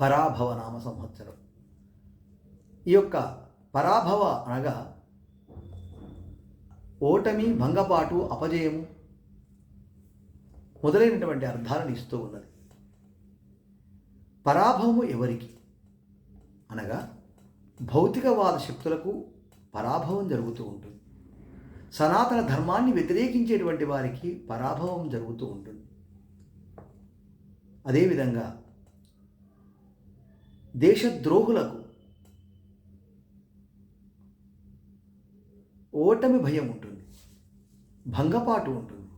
పరాభవ నామ సంవత్సరం. ఈ యొక్క పరాభవ అనగా ఓటమి, భంగపాటు, అపజయము మొదలైనటువంటి అర్థాలను ఇస్తూ ఉన్నది. పరాభవము ఎవరికి అనగా భౌతికవాద శక్తులకు పరాభవం జరుగుతూ ఉంటుంది. సనాతన ధర్మాన్ని వ్యతిరేకించేటువంటి వారికి పరాభవం జరుగుతూ ఉంటుంది. అదేవిధంగా దేశద్రోహులకు ఓటమి భయం ఉంటుంది, భంగపాటు ఉంటుంది.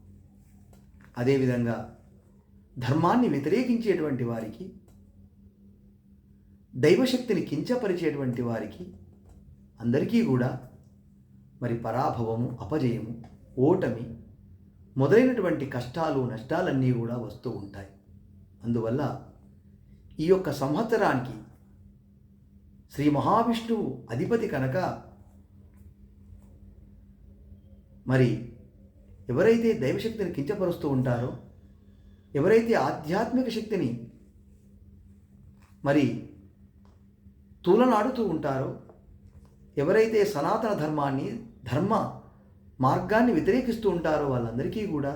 అదేవిధంగా ధర్మాన్ని వ్యతిరేకించేటువంటి వారికి, దైవశక్తిని కించపరిచేటువంటి వారికి అందరికీ కూడా మరి పరాభవము, అపజయము, ఓటమి మొదలైనటువంటి కష్టాలు, నష్టాలన్నీ కూడా వస్తూ ఉంటాయి. అందువల్ల ఈ యొక్క సంవత్సరానికి శ్రీ మహావిష్ణువు అధిపతి కనుక మరి ఎవరైతే దైవశక్తిని కించపరుస్తూ ఉంటారో, ఎవరైతే ఆధ్యాత్మిక శక్తిని మరి తూలనాడుతూ ఉంటారో, ఎవరైతే సనాతన ధర్మాన్ని, ధర్మ మార్గాన్ని వ్యతిరేకిస్తూ ఉంటారో వాళ్ళందరికీ కూడా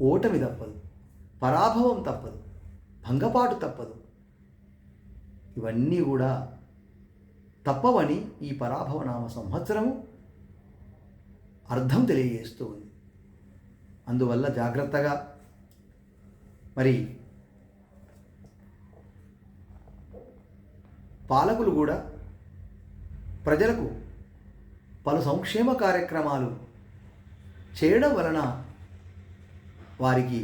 ఓటమి తప్పదు, పరాభవం తప్పదు, భంగపాటు తప్పదు. ఇవన్నీ కూడా తప్పవని ఈ పరాభవనామ సంవత్సరము అర్థం తెలియజేస్తూ ఉంది. అందువల్ల జాగ్రత్తగా మరి పాలకులు కూడా ప్రజలకు పలు సంక్షేమ కార్యక్రమాలు చేయడం వలన వారికి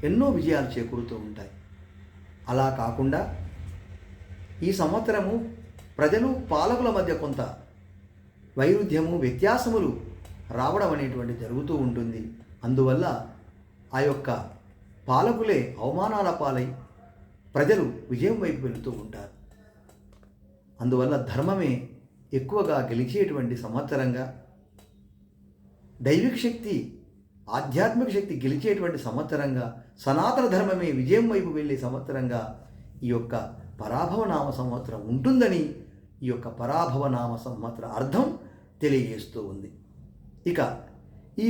ఎన్నో విజయాలు చేకూరుతూ ఉంటాయి. అలా కాకుండా ఈ సంవత్సరము ప్రజలు పాలకుల మధ్య కొంత వైరుధ్యము, వ్యత్యాసములు రావడం అనేటువంటి జరుగుతూ ఉంటుంది. అందువల్ల ఆ యొక్క పాలకులే అవమానాల పాలై ప్రజలు విజయం వైపు వెళుతూ ఉంటారు. అందువల్ల ధర్మమే ఎక్కువగా గెలిచేటువంటి సంవత్సరంగా, దైవిక శక్తి, ఆధ్యాత్మిక శక్తి గెలిచేటువంటి సంవత్సరంగా, సనాతన ధర్మమే విజయం వైపు వెళ్ళే సంవత్సరంగా ఈ యొక్క పరాభవనామ సంవత్సరం ఉంటుందని ఈ యొక్క పరాభవనామ సంవత్సర అర్థం తెలియజేస్తూ ఉంది. ఇక ఈ